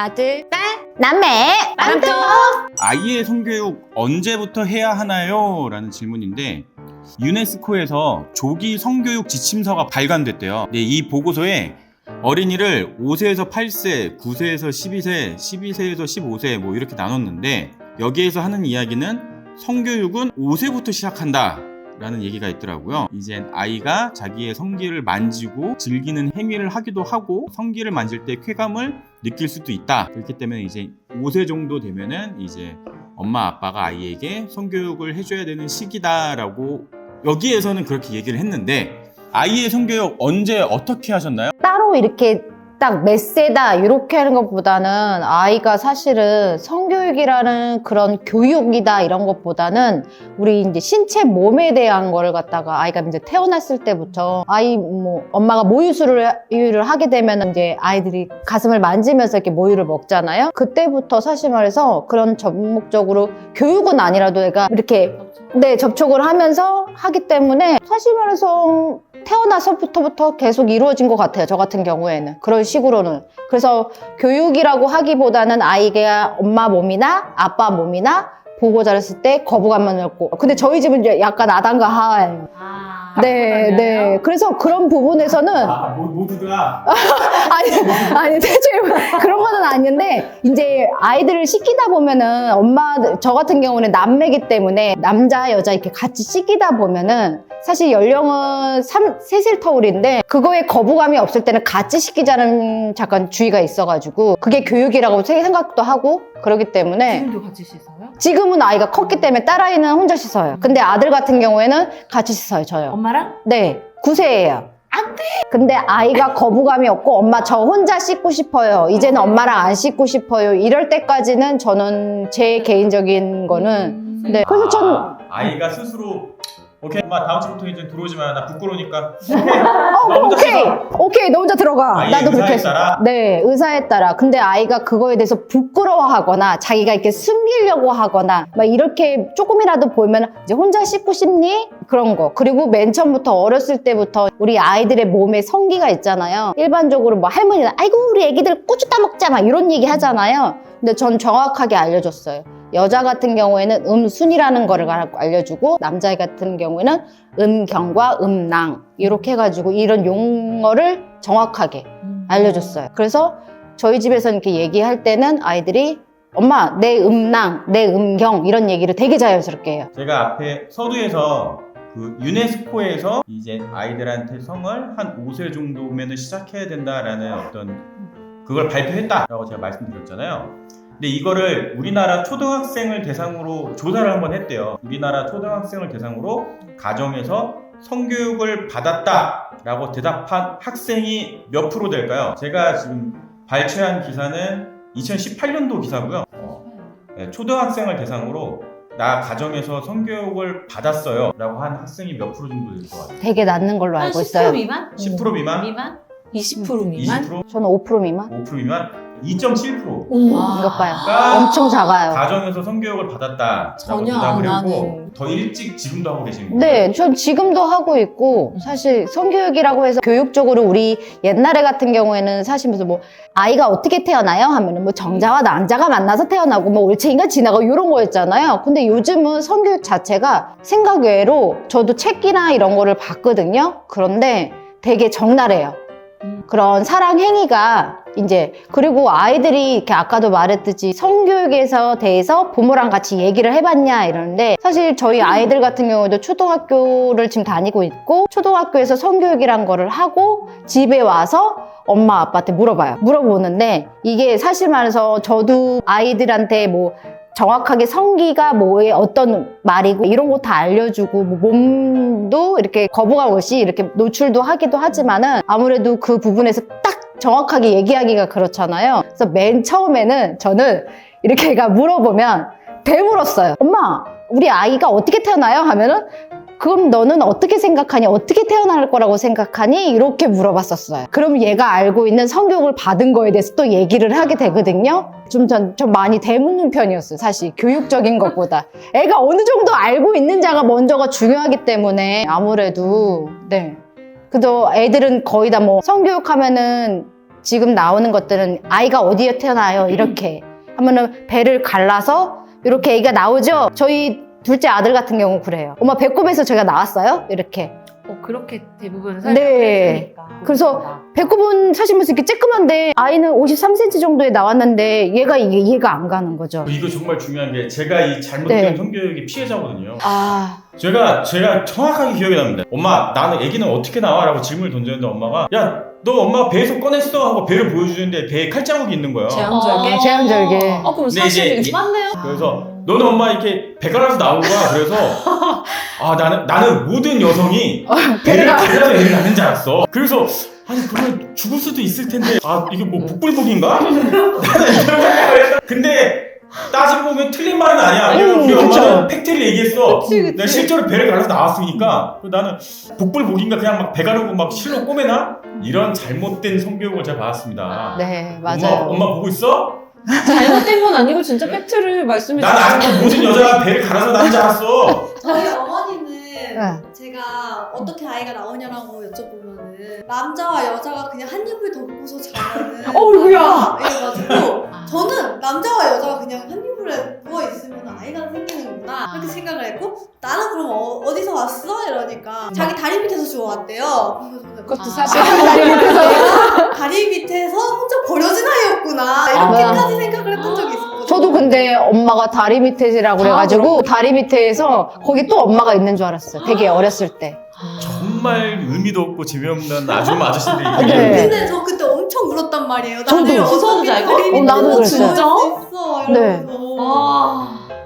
아들, 딸, 남매, 맘뚱! 아이의 성교육 언제부터 해야 하나요? 라는 질문인데 유네스코에서 조기 성교육 지침서가 발간됐대요. 네, 이 보고서에 어린이를 5세에서 8세, 9세에서 12세, 12세에서 15세 뭐 이렇게 나눴는데 여기에서 하는 이야기는 성교육은 5세부터 시작한다 라는 얘기가 있더라고요. 이제 아이가 자기의 성기를 만지고 즐기는 행위를 하기도 하고 성기를 만질 때 쾌감을 느낄 수도 있다. 그렇기 때문에 이제 5세 정도 되면은 이제 엄마 아빠가 아이에게 성교육을 해줘야 되는 시기다라고 여기에서는 그렇게 얘기를 했는데 아이의 성교육 언제 어떻게 하셨나요? 따로 이렇게 딱 몇 세다 이렇게 하는 것보다는 아이가 사실은 성교육이라는 그런 교육이다 이런 것보다는 우리 이제 신체 몸에 대한 거를 갖다가 아이가 이제 태어났을 때부터 아이 뭐 엄마가 모유수유를 하게 되면 이제 아이들이 가슴을 만지면서 이렇게 모유를 먹잖아요. 그때부터 사실 말해서 그런 전목적으로 교육은 아니라도 애가 이렇게 접촉을 하면서 하기 때문에 사실 말해서 태어나서부터 계속 이루어진 것 같아요. 저 같은 경우에는 그런 식으로는. 그래서 교육이라고 하기보다는 아이가 엄마 몸이나 아빠 몸이나 보고 자랐을 때 거부감만 없고. 근데 저희 집은 이제 약간 아담과 하와예요. 네. 그래서 그런 부분에서는 모두가 아니 대체 그런 거는 아닌데 이제 아이들을 시키다 보면은 저 같은 경우는 남매기 때문에 남자 여자 이렇게 같이 시키다 보면은 사실 연령은 3살 터울인데 그거에 거부감이 없을 때는 같이 시키자는 잠깐 주의가 있어가지고 그게 교육이라고 생각도 하고 그러기 때문에 지금도 같이 씻어요? 지금은 아이가 컸기 때문에 딸아이는 혼자 씻어요. 근데 아들 같은 경우에는 같이 씻어요, 저요. 엄마랑? 네, 9세예요. 안 돼! 근데 아이가 거부감이 없고 엄마 저 혼자 씻고 싶어요. 이제는 엄마랑 안 씻고 싶어요. 이럴 때까지는 저는 제 개인적인 거는 네. 그래서 전 아이가 스스로 오케이 엄마 다음 주부터 이제 들어오지 마. 나 부끄러우니까 오케이 너 혼자 들어가. 아이의 나도 그렇게 의사에 따라? 네, 의사에 따라. 근데 아이가 그거에 대해서 부끄러워하거나 자기가 이렇게 숨기려고 하거나 막 이렇게 조금이라도 보면 이제 혼자 씻고 싶니? 그런 거. 그리고 맨 처음부터 어렸을 때부터 우리 아이들의 몸에 성기가 있잖아요. 일반적으로 뭐 할머니는 아이고 우리 애기들 고추 따먹자 막 이런 얘기 하잖아요. 근데 전 정확하게 알려줬어요. 여자 같은 경우에는 음순이라는 거를 알려주고 남자 같은 경우에는 음경과 음낭 이렇게 해가지고 이런 용어를 정확하게 알려줬어요. 그래서 저희 집에서 이렇게 얘기할 때는 아이들이 엄마 내 음낭, 내 음경 이런 얘기를 되게 자연스럽게 해요. 제가 앞에 서두에서 그 유네스코에서 이제 아이들한테 성을 한 5세 정도면 시작해야 된다라는 어떤 그걸 발표했다라고 제가 말씀드렸잖아요. 근데 이거를 우리나라 초등학생을 대상으로 조사를 한번 했대요. 우리나라 초등학생을 대상으로 가정에서 성교육을 받았다라고 대답한 학생이 몇 프로 될까요? 제가 지금 발췌한 기사는 2018년도 기사고요. 네, 초등학생을 대상으로 나 가정에서 성교육을 받았어요 라고 한 학생이 몇 프로 정도 될 것 같아요? 되게 낮는 걸로 알고 10% 있어요. 미만? 10% 미만? 미만? 20% 미만? 20%? 저는 5% 미만? 5% 미만? 2.7%. 이것 봐요. 가 엄청 작아요. 가정에서 성교육을 받았다라고 전혀 대답을 안 했고 하는. 더 일찍 지금도 하고 계신 거예요? 네, 전 지금도 하고 있고 사실 성교육이라고 해서 교육적으로 우리 옛날에 같은 경우에는 사실 무슨 뭐 아이가 어떻게 태어나요? 하면은 뭐 정자와 난자가 만나서 태어나고 뭐 올챙이가 지나가고 이런 거였잖아요. 근데 요즘은 성교육 자체가 생각 외로 저도 책이나 이런 거를 봤거든요. 그런데 되게 적나라해요. 그런 사랑 행위가 이제 그리고 아이들이 이렇게 아까도 말했듯이 성교육에서 대해서 부모랑 같이 얘기를 해봤냐 이러는데 사실 저희 아이들 같은 경우도 초등학교를 지금 다니고 있고 초등학교에서 성교육이란 거를 하고 집에 와서 엄마 아빠한테 물어보는데 이게 사실 말해서 저도 아이들한테 뭐 정확하게 성기가 뭐의 어떤 말이고 이런 거 다 알려주고 뭐 몸도 이렇게 거부감 없이 이렇게 노출도 하기도 하지만은 아무래도 그 부분에서 딱 정확하게 얘기하기가 그렇잖아요. 그래서 맨 처음에는 저는 이렇게 애가 물어보면 되물었어요. 엄마 우리 아이가 어떻게 태어나요? 하면은 그럼 너는 어떻게 생각하니? 어떻게 태어날 거라고 생각하니? 이렇게 물어봤었어요. 그럼 얘가 알고 있는 성교육을 받은 거에 대해서 또 얘기를 하게 되거든요. 좀 많이 되묻는 편이었어요. 사실 교육적인 것보다. 애가 어느 정도 알고 있는지가 먼저가 중요하기 때문에 아무래도 네. 그래도 애들은 거의 다 뭐 성교육 하면은 지금 나오는 것들은 아이가 어디에 태어나요? 이렇게 하면은 배를 갈라서 이렇게 애기가 나오죠? 저희 둘째 아들 같은 경우 그래요. 엄마 배꼽에서 제가 나왔어요? 이렇게. 그렇게 대부분 네. 설명했으니까. 그래서 배꼽은 사실 무슨 이렇게 쬐끄만데 아이는 53cm 정도에 나왔는데 얘가 이게 이해가 안 가는 거죠. 이거 정말 중요한 게 제가 이 잘못된 네. 성교육의 피해자거든요. 아, 제가 정확하게 기억이 납니다. 엄마, 나는 애기는 어떻게 나와? 라고 질문을 던졌는데 엄마가 야, 너 엄마 배에서 꺼냈어? 하고 배를 보여주는데 배에 칼자국이 있는 거예요. 제왕절개? 제왕절개. 그럼 근데 사실 이제 맞네요. 그래서 너는 엄마 이렇게 배 갈라서 나온 거야. 그래서 나는 모든 여성이 배를 갈라서 애를 낳는 줄 알았어. 그래서 아니 그러면 죽을 수도 있을 텐데 이게 뭐 북불복인가? 나는 이런 생각을 했어. 근데 따지고 보면 틀린 말은 아니야. 왜냐면 우리 그쵸. 엄마는 팩트를 얘기했어. 그치. 내가 실제로 배를 갈라서 나왔으니까 나는 북불복인가 그냥 막 배 가르고 막 실로 꼬매나? 이런 잘못된 성교육을 제가 받았습니다. 네, 맞아요. 엄마 보고 있어? 잘못된 건 아니고 진짜 팩트를 말씀해 난 아직도 모든 여자가 배를 갈아서 낳는 줄 알았어. 저희 어머니는 네. 제가 어떻게 아이가 나오냐라고 여쭤보면은 남자와 여자가 그냥 한 입을 덮고서 자면은 어이구야. 이래가지고 저는 남자와 여자가 그냥 한 이불에 누워 있으면 아이가 생기는구나 이렇게 생각을 했고 나는 그럼 어디서 왔어? 이러니까 자기 다리 밑에서 주워왔대요. 그래서 저는 그것도 아, 사실 다리 밑에서 혼자 버려진 아이였구나 이렇게까지 생각을 했던 적이 있었거든요. 저도 근데 엄마가 다리 밑에라고 그래가지고 다리 밑에서 거기 또 엄마가 있는 줄 알았어요. 되게 어렸을 때. 정말 의미도 없고 재미없는 아줌마 아저씨들이 네. 근데 저 그때 엄청 울었단 말이에요. 저도. 나는 무서운지 알고? 다리 밑에서 나도 주워올 수 그랬어요. 있어 네. 이러면서 아,